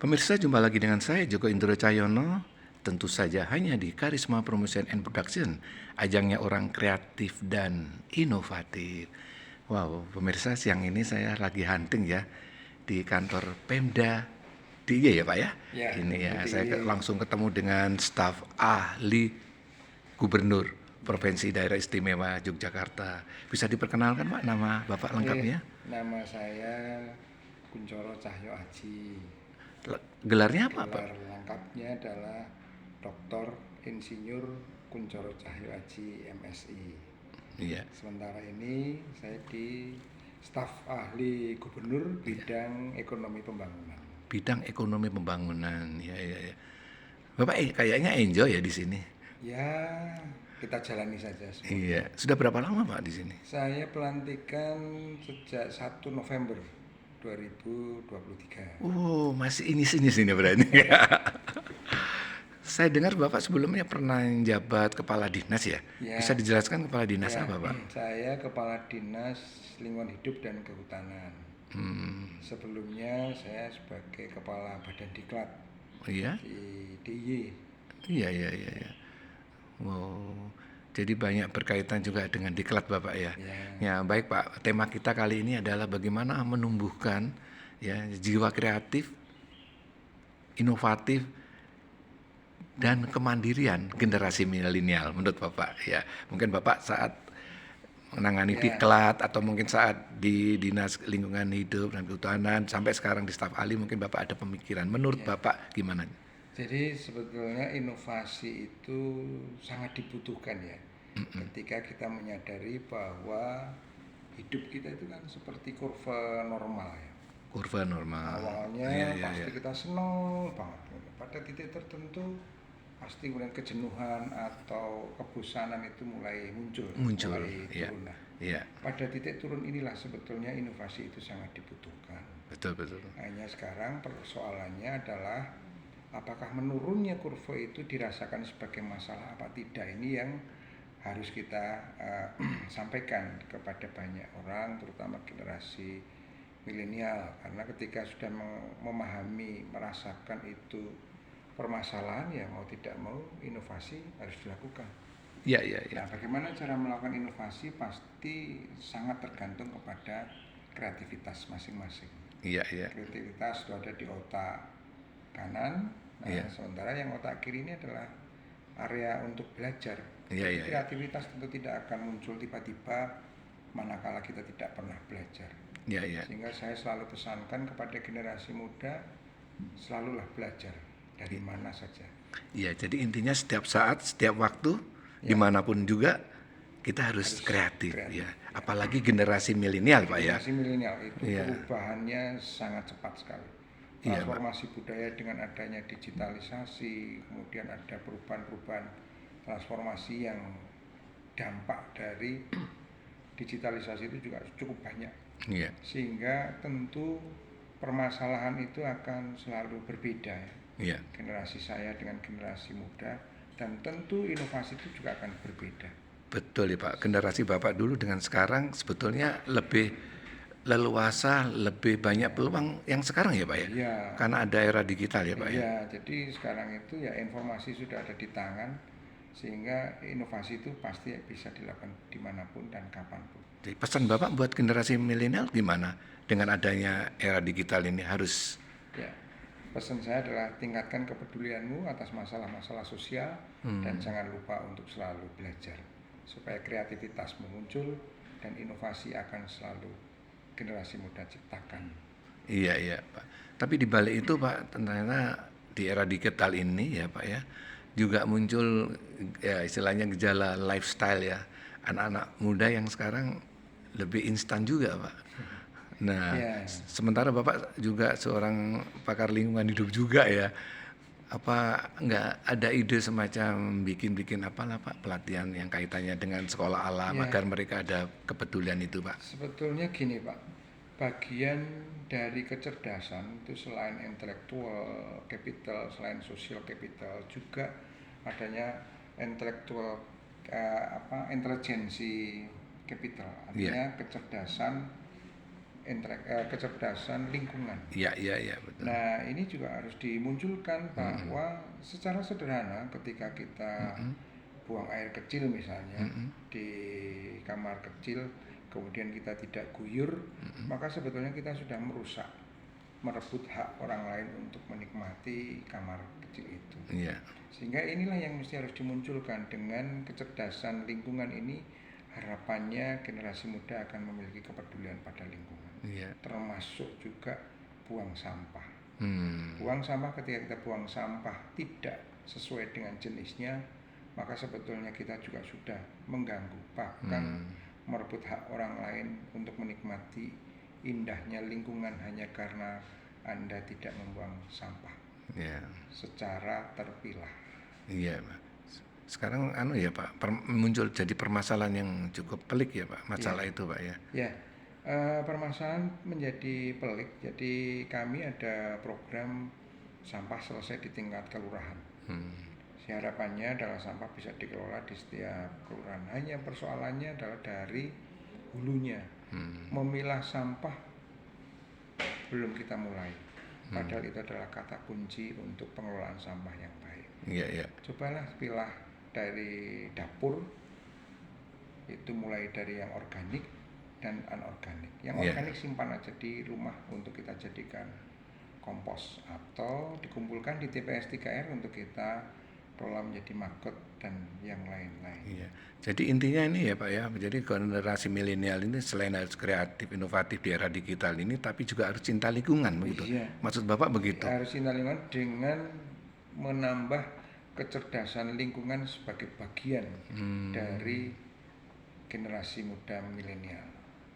Pemirsa, jumpa lagi dengan saya Joko Indro Cahyono. Tentu saja hanya di Karisma Promotion and Production, ajangnya orang kreatif dan inovatif. Wow, pemirsa, siang ini saya lagi hunting ya di kantor Pemda DIY ya Pak ya. Ya, Ini ya, saya DIY. langsung ketemu dengan staf ahli Gubernur Provinsi Daerah Istimewa Yogyakarta. Bisa diperkenalkan Pak nama Bapak lengkapnya? Nama saya Kuncoro Cahyo Aji. Gelarnya apa Pak? Gelar lengkapnya adalah Dr. Insinyur Kuncoro Cahyo Aji MSI. Iya. Sementara ini saya di staf ahli gubernur bidang ekonomi pembangunan. Bidang ekonomi pembangunan, ya, ya, ya. Bapak kayaknya enjoy ya di sini. Ya, kita jalani saja semua. Iya, sudah berapa lama Pak di sini? Saya pelantikan sejak 1 November 2023. Oh, masih ini sini berarti. Saya dengar Bapak sebelumnya pernah jabat kepala dinas ya? Ya. Bisa dijelaskan kepala dinas Ya, apa Pak? saya Kepala Dinas Lingkungan Hidup dan Kehutanan. Sebelumnya saya sebagai Kepala Badan Diklat Oh iya? di DIY. Iya, iya, iya, iya. Wow. Jadi banyak berkaitan juga dengan diklat Bapak ya. Ya. Ya, baik Pak. Tema kita kali ini adalah bagaimana menumbuhkan ya jiwa kreatif, inovatif dan kemandirian generasi milenial menurut Bapak ya. Mungkin Bapak saat menangani diklat atau mungkin saat di Dinas Lingkungan Hidup dan Kehutanan sampai sekarang di staf ahli mungkin Bapak ada pemikiran. Menurut Bapak gimana? Jadi sebetulnya inovasi itu sangat dibutuhkan ya. Ketika kita menyadari bahwa hidup kita itu kan seperti kurva normal ya. Kurva normal. Awalnya pasti kita seneng banget. Pada titik tertentu pasti kemudian kejenuhan atau kebosanan itu mulai muncul mulai turun. Pada titik turun inilah sebetulnya inovasi itu sangat dibutuhkan. Betul. Hanya sekarang persoalannya adalah apakah menurunnya kurva itu dirasakan sebagai masalah apa tidak, ini yang harus kita sampaikan kepada banyak orang, terutama generasi milenial, karena ketika sudah memahami, merasakan itu permasalahan, ya mau tidak mau inovasi harus dilakukan. Iya. Nah, bagaimana cara melakukan inovasi pasti sangat tergantung kepada kreativitas masing-masing. Iya. Kreativitas itu ada di otak kanan, sementara yang otak kiri ini adalah area untuk belajar. Jadi kreativitas tentu tidak akan muncul tiba-tiba manakala kita tidak pernah belajar. Sehingga saya selalu pesankan kepada generasi muda, selalulah belajar dari mana saja. Iya, jadi intinya setiap saat, setiap waktu, dimanapun juga kita harus kreatif. Ya. Apalagi generasi milenial Pak ya. Generasi milenial itu perubahannya sangat cepat sekali. Transformasi budaya dengan adanya digitalisasi, kemudian ada perubahan-perubahan transformasi yang dampak dari digitalisasi itu juga cukup banyak. Sehingga tentu permasalahan itu akan selalu berbeda ya. Generasi saya dengan generasi muda, dan tentu inovasi itu juga akan berbeda. Betul ya Pak, generasi Bapak dulu dengan sekarang sebetulnya lebih leluasa, lebih banyak peluang yang sekarang ya Pak ya? Iya. Karena ada era digital ya Pak ya? Iya, jadi sekarang itu ya informasi sudah ada di tangan, sehingga inovasi itu pasti bisa dilakukan dimanapun dan kapanpun. Jadi pesan Bapak buat generasi milenial gimana dengan adanya era digital ini harus? Ya, pesan saya adalah tingkatkan kepedulianmu atas masalah-masalah sosial dan jangan lupa untuk selalu belajar supaya kreativitasmu muncul dan inovasi akan selalu generasi muda ciptakan. Iya Pak. Tapi di balik itu Pak, ternyata di era digital ini ya Pak ya, juga muncul ya istilahnya gejala lifestyle ya. Anak-anak muda yang sekarang lebih instan juga Pak. Nah, sementara Bapak juga seorang pakar lingkungan hidup juga ya. Apa nggak ada ide semacam bikin apalah Pak, pelatihan yang kaitannya dengan sekolah alam agar mereka ada kepedulian itu Pak? Sebetulnya gini Pak, bagian dari kecerdasan itu selain intellectual capital, selain social capital, juga adanya intellectual intelijensi capital, artinya kecerdasan kecerdasan lingkungan. Iya, iya, iya, betul. Nah, ini juga harus dimunculkan bahwa secara sederhana ketika kita buang air kecil misalnya di kamar kecil, kemudian kita tidak guyur, maka sebetulnya kita sudah merebut hak orang lain untuk menikmati kamar kecil itu. Iya, Sehingga inilah yang mesti harus dimunculkan. Dengan kecerdasan lingkungan ini, harapannya generasi muda akan memiliki kepedulian pada lingkungan, iya. termasuk juga buang sampah. Hmm, Buang sampah, ketika kita buang sampah tidak sesuai dengan jenisnya, maka sebetulnya kita juga sudah mengganggu, bahkan merebut hak orang lain untuk menikmati indahnya lingkungan hanya karena Anda tidak membuang sampah iya, secara terpilah. iya, Pak. Sekarang ya Pak, muncul jadi permasalahan yang cukup pelik ya Pak, masalah itu Pak ya. Ya, permasalahan menjadi pelik. Jadi kami ada program sampah selesai di tingkat kelurahan. Harapannya adalah sampah bisa dikelola di setiap kelurahan. Hanya persoalannya adalah dari hulunya. Memilah sampah belum kita mulai. Padahal itu adalah kata kunci untuk pengelolaan sampah yang baik. Iya, iya. Cobalah pilah dari dapur, itu mulai dari yang organik dan anorganik. Yang organik simpan aja di rumah untuk kita jadikan kompos, atau dikumpulkan di TPS 3R untuk kita kelola menjadi maggot dan yang lain-lain. Iya. Jadi intinya ini ya Pak ya, jadi generasi milenial ini selain harus kreatif, inovatif di era digital ini, tapi juga harus cinta lingkungan begitu. Iya. Maksud Bapak begitu? Harus cinta lingkungan dengan menambah kecerdasan lingkungan sebagai bagian dari generasi muda milenial.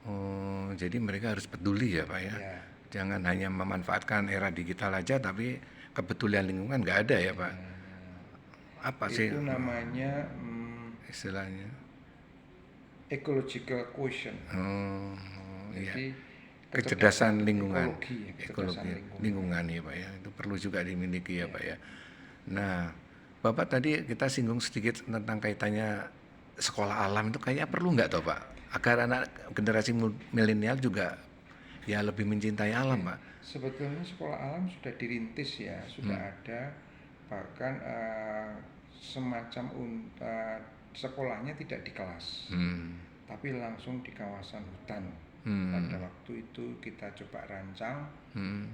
Oh, jadi mereka harus peduli ya Pak ya. Ya. Jangan hanya memanfaatkan era digital aja, tapi kepedulian lingkungan nggak ada ya Pak. Apa sih Itu namanya istilahnya? ecological quotient. Oh, iya. Jadi Kecerdasan lingkungan, kecerdasan lingkungan ya Pak ya, itu perlu juga dimiliki ya Pak ya. Nah, Bapak tadi kita singgung sedikit tentang kaitannya sekolah alam, itu kayaknya perlu nggak toh Pak, agar anak generasi milenial juga ya lebih mencintai alam Pak. Sebetulnya sekolah alam sudah dirintis ya, sudah ada, bahkan semacam sekolahnya tidak di kelas, tapi langsung di kawasan hutan. Pada waktu itu kita coba rancang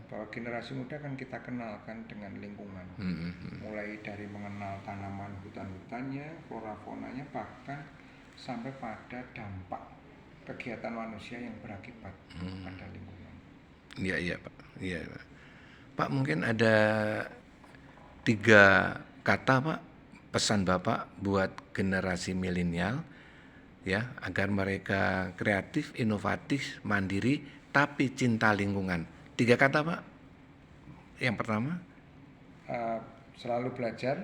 bahwa generasi muda kan kita kenalkan dengan lingkungan, mulai dari mengenal tanaman hutan-hutannya, flora faunanya, bahkan sampai pada dampak kegiatan manusia yang berakibat pada lingkungan. Iya, iya Pak. Iya Pak. Pak mungkin ada 3 kata Pak, pesan Bapak buat generasi milenial ya, agar mereka kreatif, inovatif, mandiri, tapi cinta lingkungan. 3 kata Pak. Yang pertama, Selalu belajar,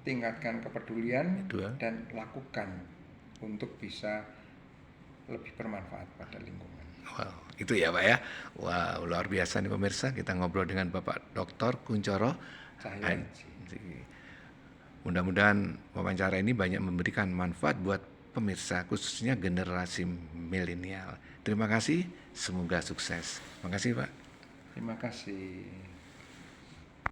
tingkatkan kepedulian, Kedua. dan lakukan untuk bisa lebih bermanfaat pada lingkungan. wow, itu ya Pak ya. Wow, luar biasa nih pemirsa, kita ngobrol dengan Bapak Dr. Kuncoro Cahyoanji. Mudah-mudahan wawancara ini banyak memberikan manfaat buat pemirsa, khususnya generasi milenial. Terima kasih, semoga sukses. Terima kasih Pak. Terima kasih.